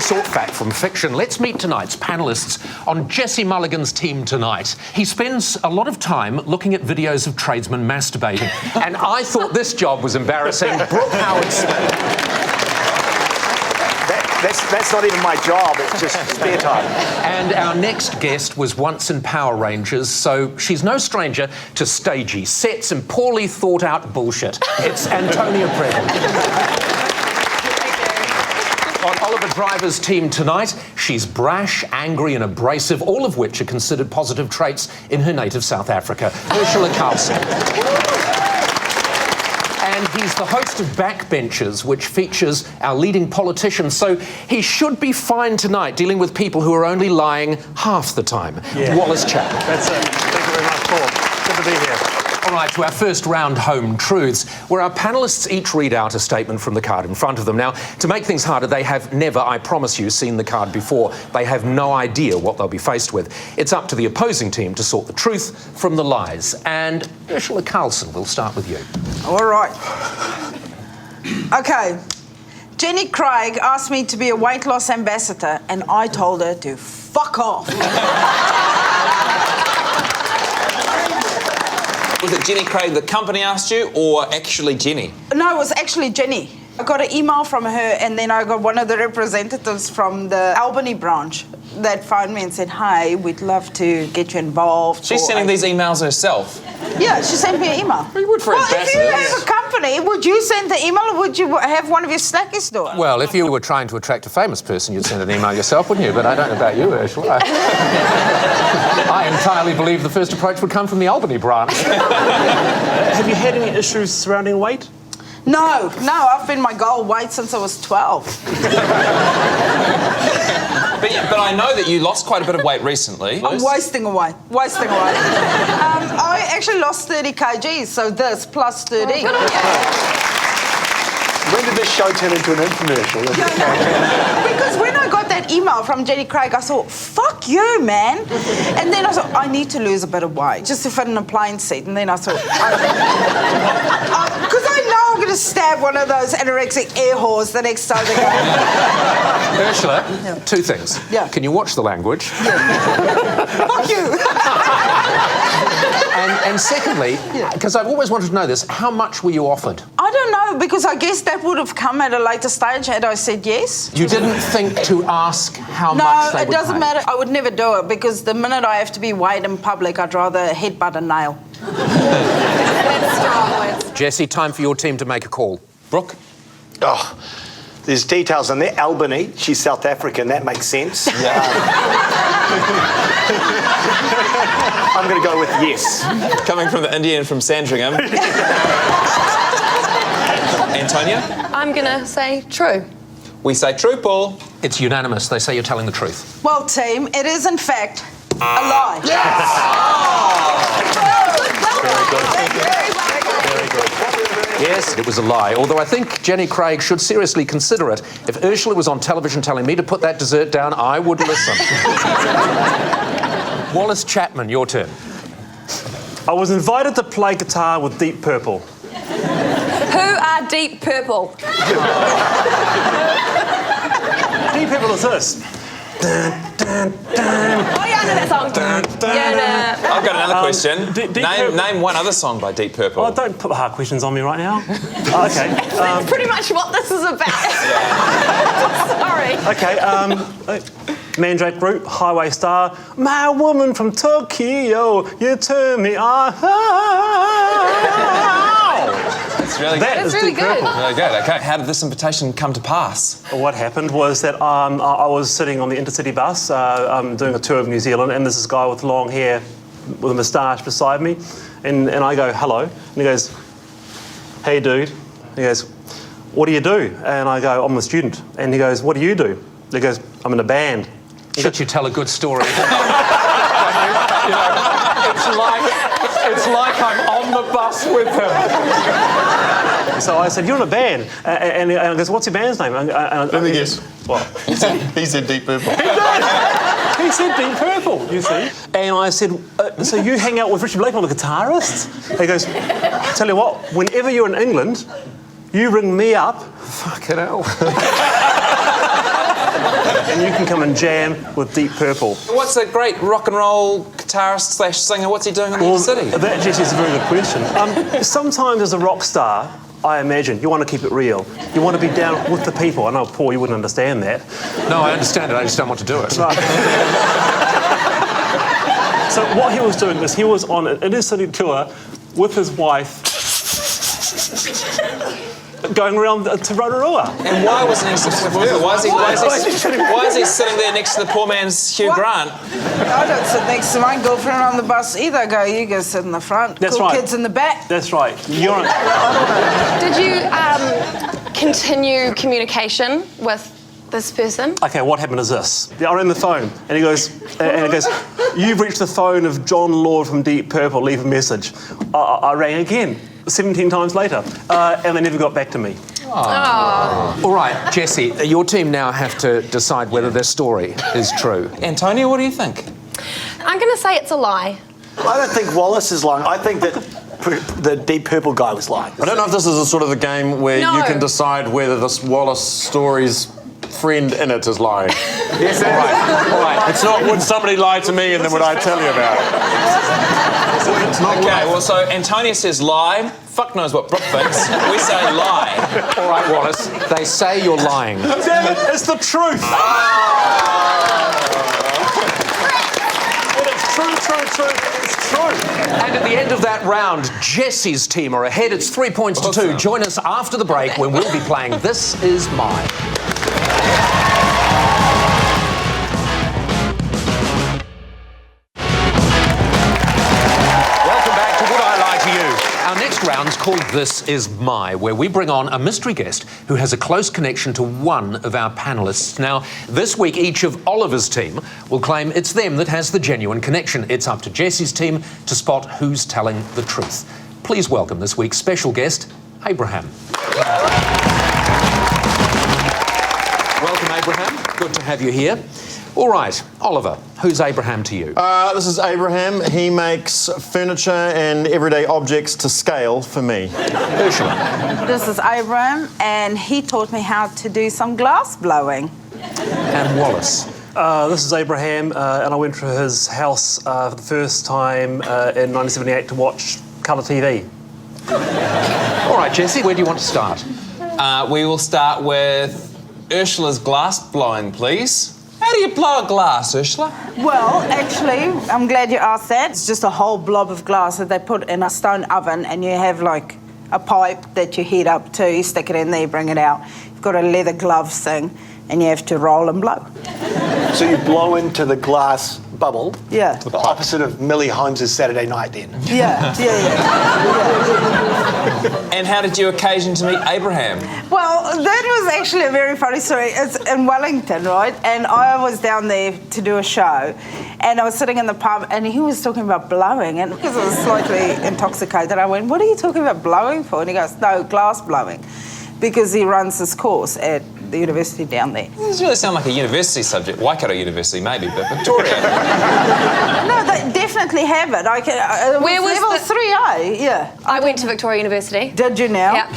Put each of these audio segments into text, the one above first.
short fact from fiction. Let's meet tonight's panellists on Jesse Mulligan's team tonight. He spends a lot of time looking at videos of tradesmen masturbating, and I thought this job was embarrassing. Brooke Howard-Smith. That's not even my job, it's just spare time. And our next guest was once in Power Rangers, so she's no stranger to stagey sets and poorly thought out bullshit. It's Antonia Previn. On Oliver Driver's team tonight, she's brash, angry and abrasive, all of which are considered positive traits in her native South Africa. Ursula Carlson. And he's the host of Backbenchers, which features our leading politicians, so he should be fine tonight dealing with people who are only lying half the time. Yeah. Wallace Chapman. That's it. Thank you very much, Paul. Good to be here. All right, to our first round, Home Truths, where our panellists each read out a statement from the card in front of them. Now, to make things harder, they have never, I promise you, seen the card before. They have no idea what they'll be faced with. It's up to the opposing team to sort the truth from the lies. And Ursula Carlson, we'll start with you. All right. Okay. Jenny Craig asked me to be a weight loss ambassador, and I told her to fuck off. Was it Jenny Craig, the company asked you, or actually Jenny? No, it was actually Jenny. I got an email from her, and then I got one of the representatives from the Albany branch that phoned me and said, hey, we'd love to get you involved. She's sending these emails herself? Yeah, she sent me an email. Well, you would for ambassadors. If you have a company, would you send the email or would you have one of your slackies do it? Well, if you were trying to attract a famous person, you'd send an email yourself, wouldn't you? But I don't know about you, Ursula. I entirely believe the first approach would come from the Albany branch. Have you had any issues surrounding weight? No, I've been my goal weight since I was 12. But I know that you lost quite a bit of weight recently. I'm wasting away. I actually lost 30 kgs, so this plus 30. When did this show turn into an infomercial? Because when I got that email from Jenny Craig, I thought, fuck you, man. And then I thought, I need to lose a bit of weight just to fit in a plane seat. And then I thought, because I know I'm going to stab one of those anorexic air whores the next time they go. Ursula, two things. Yeah. Can you watch the language? Fuck you. And secondly, because I've always wanted to know this, how much were you offered? I don't know, because I guess that would have come at a later stage had I said yes. You didn't think to ask how much they would No, it doesn't pay? matter. I would never do it, because the minute I have to be weighed in public, I'd rather headbutt a nail. Jesse, time for your team to make a call. Brooke? Oh, there's details on there. Albany, she's South African, that makes sense. I'm going to go with yes. Coming from the Indian from Sandringham. Antonia? I'm going to say true. We say true, Paul. It's unanimous. They say you're telling the truth. Well, team, it is in fact a lie. Yes! Yes, it was a lie, although I think Jenny Craig should seriously consider it. If Ursula was on television telling me to put that dessert down, I would listen. Wallace Chapman, your turn. I was invited to play guitar with Deep Purple. Who are Deep Purple? Deep Purple is this. Dun, dun, dun. Oh, yeah, I know that song. I've got another question. Name one other song by Deep Purple. Oh, don't put hard questions on me right now. Okay. That's pretty much what this is about. Sorry. Okay, Mandrake Group, Highway Star. My woman from Tokyo, you turn me on. It's really That good. is really Deep good. Purple. Really good. Okay, how did this invitation come to pass? What happened was that I was sitting on the intercity bus doing a tour of New Zealand, and there's this guy with long hair with a moustache beside me, and I go, hello, and he goes, hey dude, he goes, what do you do? And I go, I'm a student, and he goes, what do you do? He goes, I'm in a band. Should you tell a good story? It's like I'm on the bus with him. So I said, you're in a band. And he goes, what's your band's name? Let me guess. What? He said Deep Purple. He said Deep Purple, you see. And I said, so you hang out with Richard Blakeman, the guitarist? He goes, tell you what, whenever you're in England, you ring me up. Fucking hell. and you can come and jam with Deep Purple. What's a great rock and roll guitarist / singer? What's he doing in the city? That actually is a very good question. Sometimes as a rock star, I imagine you want to keep it real. You want to be down with the people. I know, Paul, you wouldn't understand that. No, I understand it. I just don't want to do it. Right. So what he was doing is he was on an inner-city tour with his wife, going around to Rotorua. And why wasn't he sitting with her? Why is he sitting there next to the poor man's Hugh What? Grant? I don't sit next to my girlfriend on the bus either. I go, you go sit in the front. That's cool right. Kids in the back. That's right. You're on. Did you continue communication with this person? Okay, what happened is this. I ran the phone, and he goes, you've reached the phone of John Lord from Deep Purple, leave a message. I rang again, 17 times later, and they never got back to me. All right, Jessie, your team now have to decide whether their story is true. Antonio, what do you think? I'm going to say it's a lie. I don't think Wallace is lying. I think that the Deep Purple guy was lying. I don't know if this is a sort of a game where No. you can decide whether this Wallace story's friend in it is lying. Yes, all right. It's not would somebody lie to me and then would I tell you about it. It's not Okay, well, so Antonio says lie. Fuck knows what Brooke thinks. We say lie. All right, Wallace. They say you're lying. Damn it, it's the truth! And it's true. It's true. And at the end of that round, Jessie's team are ahead. It's 3 points to 2. Join us after the break when we'll be playing This Is Mine. Welcome back to Would I Lie to You? Our next round's called This Is My, where we bring on a mystery guest who has a close connection to one of our panellists. Now, this week, each of Oliver's team will claim it's them that has the genuine connection. It's up to Jessie's team to spot who's telling the truth. Please welcome this week's special guest, Abraham. Welcome, Abraham. Good to have you here. All right, Oliver, who's Abraham to you? This is Abraham. He makes furniture and everyday objects to scale for me. Ursula. This is Abraham, and he taught me how to do some glass blowing. And Wallace. This is Abraham, and I went to his house for the first time in 1978 to watch colour TV. All right, Jessie, where do you want to start? We will start with Ursula's glass blowing, please. How do you blow a glass, Ursula? Well, actually, I'm glad you asked that. It's just a whole blob of glass that they put in a stone oven, and you have like a pipe that you heat up to. You stick it in there, you bring it out. You've got a leather glove thing, and you have to roll and blow. So you blow into the glass bubble. Yeah. The opposite of Millie Holmes' Saturday Night then. Yeah. And how did you occasion to meet Abraham? Well, that was actually a very funny story. It's in Wellington, right? And I was down there to do a show, and I was sitting in the pub, and he was talking about blowing, and because I was slightly intoxicated, I went, "What are you talking about blowing for?" And he goes, "No, glass blowing," because he runs this course at the university down there. This really sounds like a university subject. Waikato University, maybe, but Victoria. No, they definitely have it. I can. Where was level the- 3A? Yeah. I went to Victoria University. Did you now? Yeah.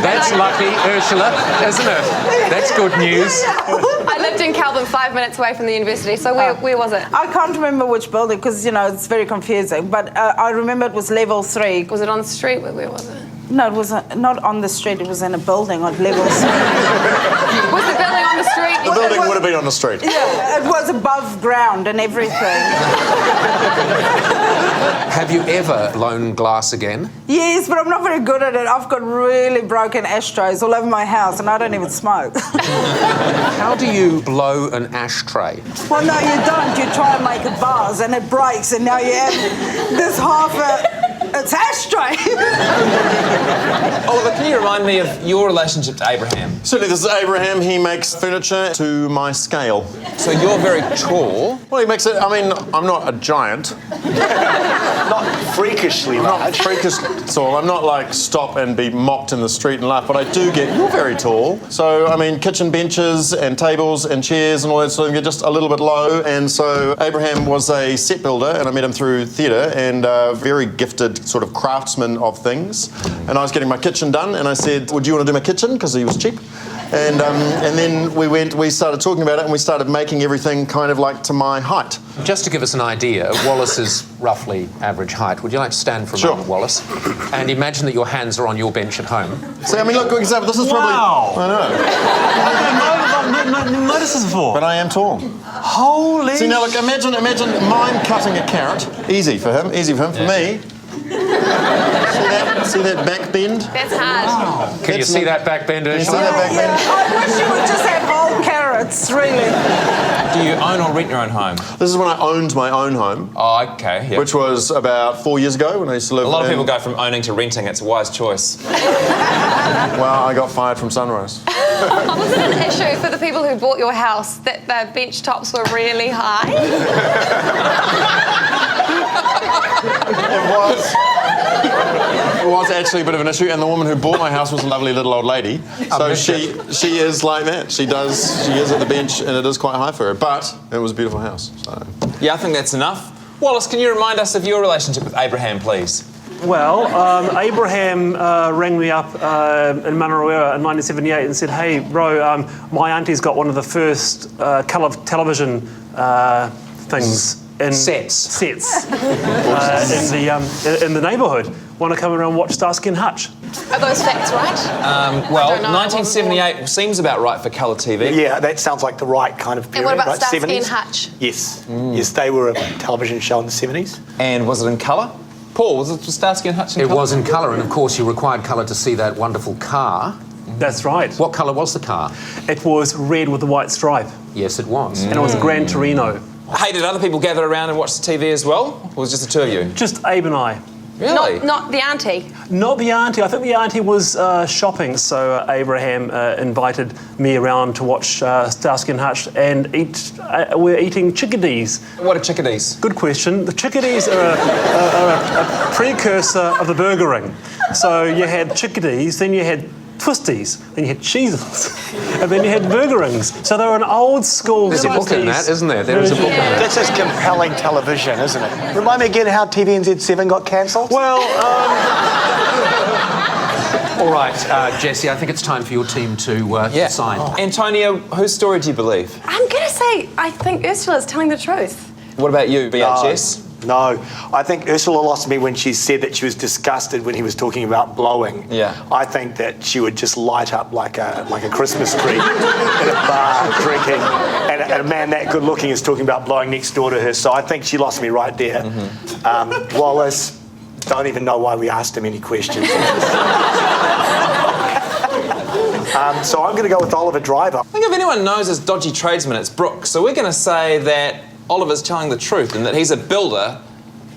That's lucky, Ursula, isn't it? That's good news. I lived in Kelvin, 5 minutes away from the university. So where was it? I can't remember which building because, you know, it's very confusing. But I remember it was level 3. Was it on the street? Where was it? No, it was not on the street. It was in a building on level 3. Was the building on the street? The building would have been on the street. Yeah, it was above ground and everything. Have you ever blown glass again? Yes, but I'm not very good at it. I've got really broken ashtrays all over my house, and I don't even smoke. How do you blow an ashtray? Well, no, you don't. You try and make a buzz, and it breaks, and now you have this half a... It's ashtray. Oliver, can you remind me of your relationship to Abraham? Certainly, this is Abraham. He makes furniture to my scale. So you're very tall. Well, he makes it. I mean, I'm not a giant. Not freakishly I'm not large. freakish tall. I'm not like stop and be mocked in the street and laugh, but I do get, you're very tall. So, I mean, kitchen benches and tables and chairs and all that sort of thing are just a little bit low. And so Abraham was a set builder, and I met him through theatre, and very gifted sort of craftsman of things. And I was getting my kitchen done, and I said, would you want to do my kitchen? Because he was cheap. And then we started talking about it, and we started making everything kind of like to my height. Just to give us an idea, Wallace is roughly average height. Would you like to stand for a moment, Wallace? And imagine that your hands are on your bench at home. See, I mean, look, for example, this is probably... Wow. I know. I've never noticed this before. But I am tall. Holy See, now look, imagine mime cutting a carrot. Easy for him, For me... See that back bend? That's hard. Can you see that back bend, Can you see Ursula? that back bend? I wish you would just have whole carrots, really. Do you own or rent your own home? This is when I owned my own home, Oh, okay. Yeah. which was about 4 years ago when I used to live A lot of in- people go from owning to renting. It's a wise choice. Well, I got fired from Sunrise. Was it an issue for the people who bought your house that the bench tops were really high? It was actually a bit of an issue, and the woman who bought my house was a lovely little old lady. So she is like that. She is at the bench, and it is quite high for her. But it was a beautiful house. So. Yeah, I think that's enough. Wallace, can you remind us of your relationship with Abraham, please? Well, Abraham rang me up in Manaroa in 1978 and said, "Hey, bro, my auntie's got one of the first colour television things in Sets. in the neighbourhood. Want to come around and watch Starsky and Hutch?" Are those facts right? Well, don't know, I wasn't 1978 seems about right for colour TV. Yeah, that sounds like the right kind of And period, what about right? Starsky 70s? and Hutch? Yes. Yes, they were a television show in the 70s. And was it in colour? Paul, was it Starsky and Hutch in It colour? was in colour, and of course you required colour to see that wonderful car. That's right. What colour was the car? It was red with a white stripe, Yes, it was. and it was a Gran Torino. Hey, did other people gather around and watch the TV as well? Or was it just the two of you? Just Abe and I. Really? Not the auntie. Not the auntie. I think the auntie was shopping, so Abraham invited me around to watch Starsky and Hutch and eat. We're eating chickadees. What are chickadees? Good question. The chickadees are a precursor of the Burger Ring. So you had chickadees, then you had twisties, then you had cheeses, and then you had burger rings. So they were an old school. There's a book in that, isn't there? There is a book in that. That's just compelling television, isn't it? Remind me again how TVNZ7 got cancelled? Well, All right, Jessie, I think it's time for your team to decide. Antonio, whose story do you believe? I'm going to say I think Ursula's telling the truth. What about you, BHS? No, I think Ursula lost me when she said that she was disgusted when he was talking about blowing. Yeah. I think that she would just light up like a Christmas tree in a bar drinking, and a man that good looking is talking about blowing next door to her. So I think she lost me right there. Wallace, don't even know why we asked him any questions. So I'm going to go with Oliver Driver. I think if anyone knows his dodgy tradesman, it's Brooke. So we're going to say that Oliver's telling the truth and that he's a builder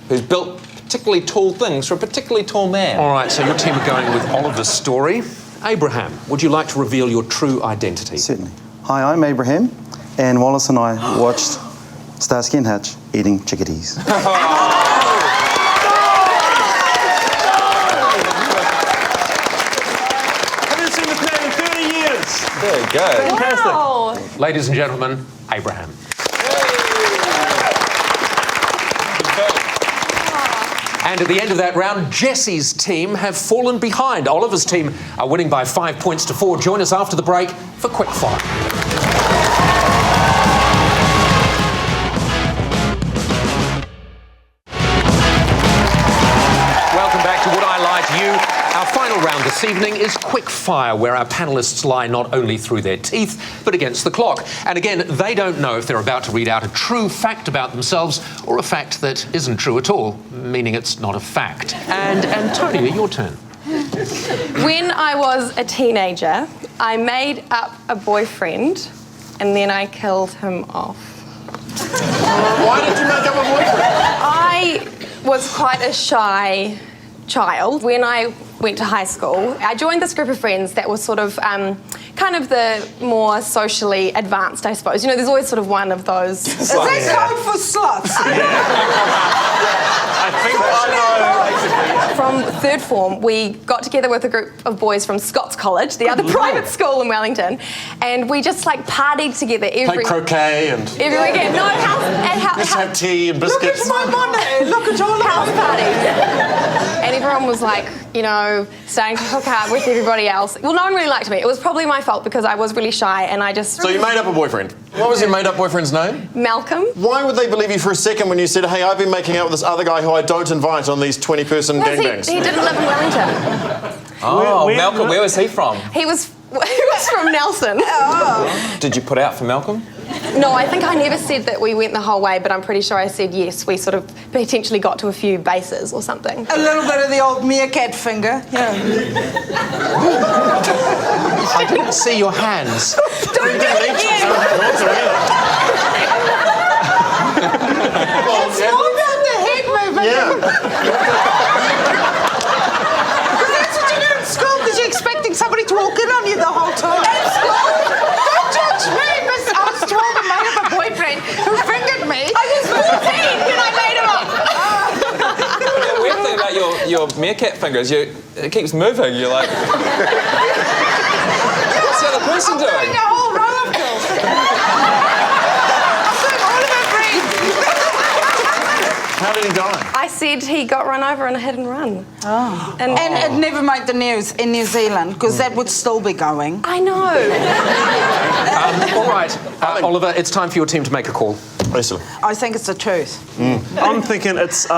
who's built particularly tall things for a particularly tall man. All right, so your team are going with Oliver's story. Abraham, would you like to reveal your true identity? Certainly. Hi, I'm Abraham, and Wallace and I watched Starsky and Hutch eating chickadees. haven't seen the plan in 30 years. Very good. Fantastic. Wow. Ladies and gentlemen, Abraham. And at the end of that round, Jessie's team have fallen behind. Oliver's team are winning by 5 points to 4. Join us after the break for Quickfire. Welcome back to Would I Lie to You? Our final round this evening is Quickfire, where our panellists lie not only through their teeth, but against the clock. And again, they don't know if they're about to read out a true fact about themselves or a fact that isn't true at all, meaning it's not a fact. And Antonia, your turn. When I was a teenager, I made up a boyfriend and then I killed him off. Why did you make up a boyfriend? I was quite a shy child. When I went to high school, I joined this group of friends that was sort of kind of the more socially advanced, I suppose. You know, there's always sort of one of those. Is that code for sluts? I think I From third form, we got together with a group of boys from Scots College, the other private school in Wellington, and we just like partied together Play every croquet and every weekend. No, just have tea and biscuits. Look at my money. Look at all house of parties. And everyone everyone was like, you know, starting to hook up with everybody else. Well, no one really liked me. It was probably my fault because I was really shy and I just... So you made up a boyfriend. What was your made-up boyfriend's name? Malcolm. Why would they believe you for a second when you said, hey, I've been making out with this other guy who I don't invite on these 20-person Because gangbangs? he didn't live in Wellington. Oh, Where- Malcolm, where was he from? He was from Nelson. Did you put out for Malcolm? No, I think I never said that we went the whole way, but I'm pretty sure I said yes. We sort of potentially got to a few bases or something. A little bit of the old meerkat finger. Yeah. I didn't see your hands. Don't do it again. It's more about the head movement. Yeah. Because that's what you do in school, because you're expecting somebody to walk in on you the whole time. In school? Don't judge me, Miss. I was told I might have a boyfriend who fingered me. I was 14 when I made him up. The weird thing about your meerkat fingers, it keeps moving. You're like, what's the other person Doing doing? a whole row of girls. I'm doing all of her brains. How did he die? I said he got run over in a hit and run. Oh. And And it never made the news in New Zealand, because that would still be going. I know. All right, Oliver, it's time for your team to make a call. Ursula. I think it's the truth. I'm thinking it's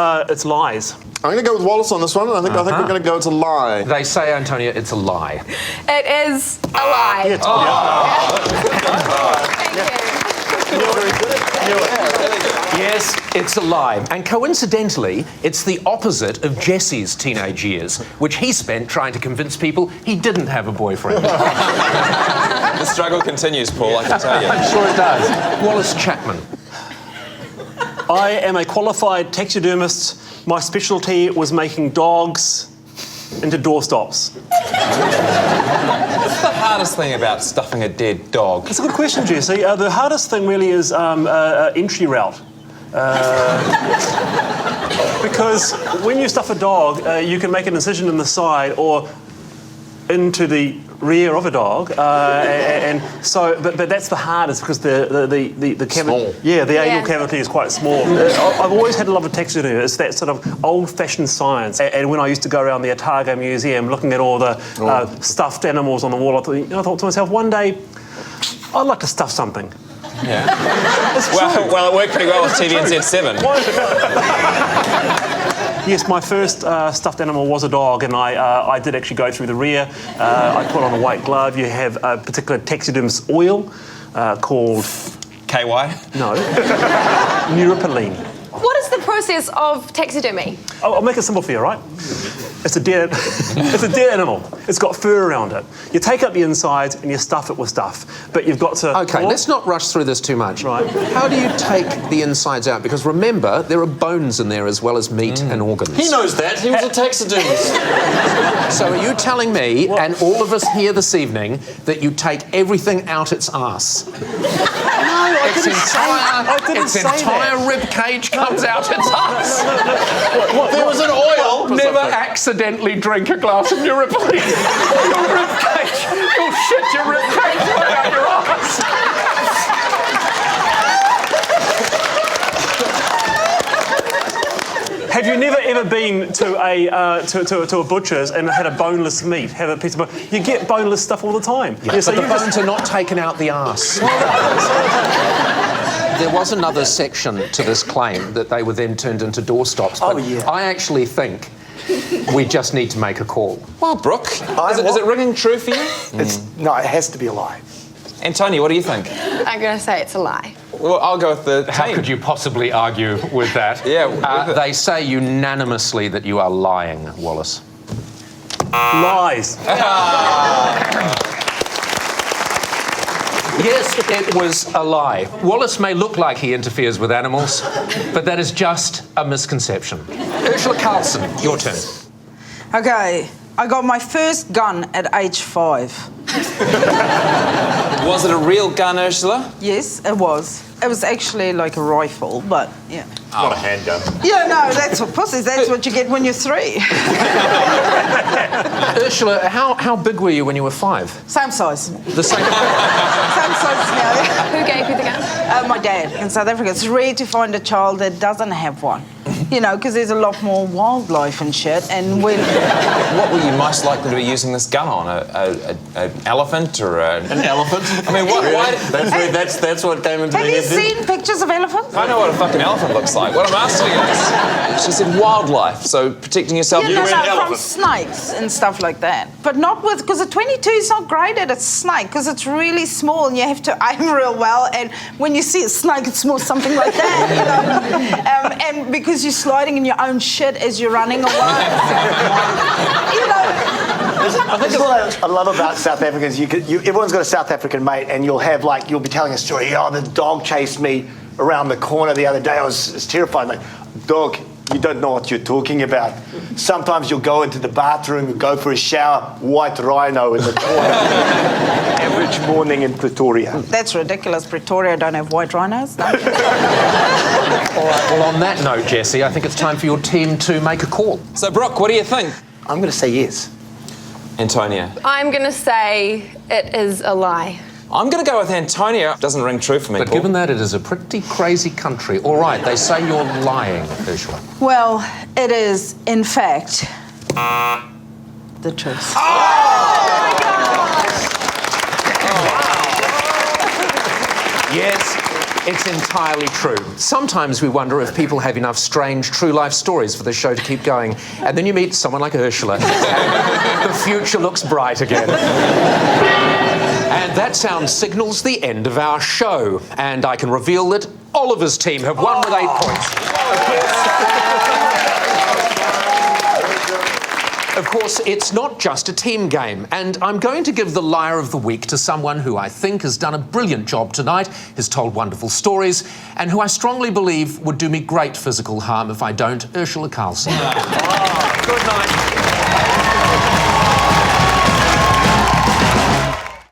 lies. I'm going to go with Wallace on this one, and I think we're going to go to lie. They say, Antonia, it's a lie. It is a lie. Yeah, Yes, it's a lie. And coincidentally, it's the opposite of Jesse's teenage years, which he spent trying to convince people he didn't have a boyfriend. The struggle continues, Paul, I can tell you. I'm sure it does. Wallace Chapman. I am a qualified taxidermist. My specialty was making dogs into doorstops. What's the hardest thing about stuffing a dead dog? That's a good question, Jesse. The hardest thing really is entry route. Because when you stuff a dog, you can make an incision in the side or into the rear of a dog, and so, but that's the hardest because the cavity, Small. yeah, the anal Yeah. cavity is quite small. I've always had a love of taxidermy. It's that sort of old-fashioned science. And when I used to go around the Otago Museum, looking at all the stuffed animals on the wall, I thought to myself, one day, I'd like to stuff something. Yeah. Well, it worked pretty well with TVNZ7. Yes, my first stuffed animal was a dog, and I did actually go through the rear. I put on a white glove. You have a particular taxidermist oil called... KY? No. Neuropilene. What is the process of taxidermy? I'll make it simple for you, right? It's a dead animal. It's got fur around it. You take up the insides and you stuff it with stuff, but you've got to... OK, let's not rush through this too much. Right. How do you take the insides out? Because remember, there are bones in there as well as meat and organs. He knows that. He was a taxidermist. So are you telling me, and all of us here this evening, that you take everything out its arse? Its entire rib cage comes out its arse. There was an oil. Never accidentally drink a glass of Neuropilene. Your rib cage, you'll shit your rib cage right out your arse. Have you never ever been to a butcher's and had a boneless meat? Have a piece of bone? You get boneless stuff all the time. Yeah, so but the bones are not taken out the arse. There was another section to this claim that they were then turned into doorstops. But I actually think we just need to make a call. Well, Brooke, is it ringing true for you? No, it has to be a lie. Antonia, what do you think? I'm going to say it's a lie. Well, I'll go with the How team. could you possibly argue with that? Yeah, they say unanimously that you are lying, Wallace. lies. Yes, it was a lie. Wallace may look like he interferes with animals, but that is just a misconception. Ursula Carlson, your turn. Okay, I got my first gun at age 5. Was it a real gun, Ursula? Yes, it was. It was actually like a rifle, but yeah. Not a handgun. Yeah, no, that's what pussies. That's what you get when you're 3. Ursula, how big were you when you were 5? Same size. The same. Same size now. Who gave you the gun? My dad in South Africa. It's rare to find a child that doesn't have one. you know, because there's a lot more wildlife and shit. And when What were you most likely to be using this gun on? An elephant or An elephant? I mean, why? That's what came into have my you head then. seen pictures of elephants? I know what a fucking elephant looks like. What I'm asking is, she said wildlife, so protecting yourself. Yeah, no, went from elephant. snakes and stuff like that. But not with, because a 22 is not great at a snake, because it's really small and you have to aim real well. And when you see a snake, it's more something like that, you know. And because you're sliding in your own shit as you're running away. You know. I think what I love about South Africa is everyone's got a South African mate, and you'll be telling a story. Oh, the dog chased me around the corner the other day. I was terrified. Like, dog, you don't know what you're talking about. Sometimes you'll go into the bathroom and go for a shower, white rhino in the corner. Average morning in Pretoria. That's ridiculous. Pretoria don't have white rhinos. No. All right, well, on that note, Jesse, I think it's time for your team to make a call. So, Brooke, what do you think? I'm going to say yes. Antonia. I'm going to say it is a lie. I'm going to go with Antonia. Doesn't ring true for me, But Paul. given that it is a pretty crazy country, all right, they say you're lying, Ursula. Well, it is, in fact, the truth. Yes, it's entirely true. Sometimes we wonder if people have enough strange true life stories for the show to keep going. And then you meet someone like Ursula. And the future looks bright again. And that sound signals the end of our show. And I can reveal that Oliver's team have won with 8 points. Of course, it's not just a team game, and I'm going to give the Liar of the Week to someone who I think has done a brilliant job tonight, has told wonderful stories, and who I strongly believe would do me great physical harm if I don't, Ursula Carlson. Good night.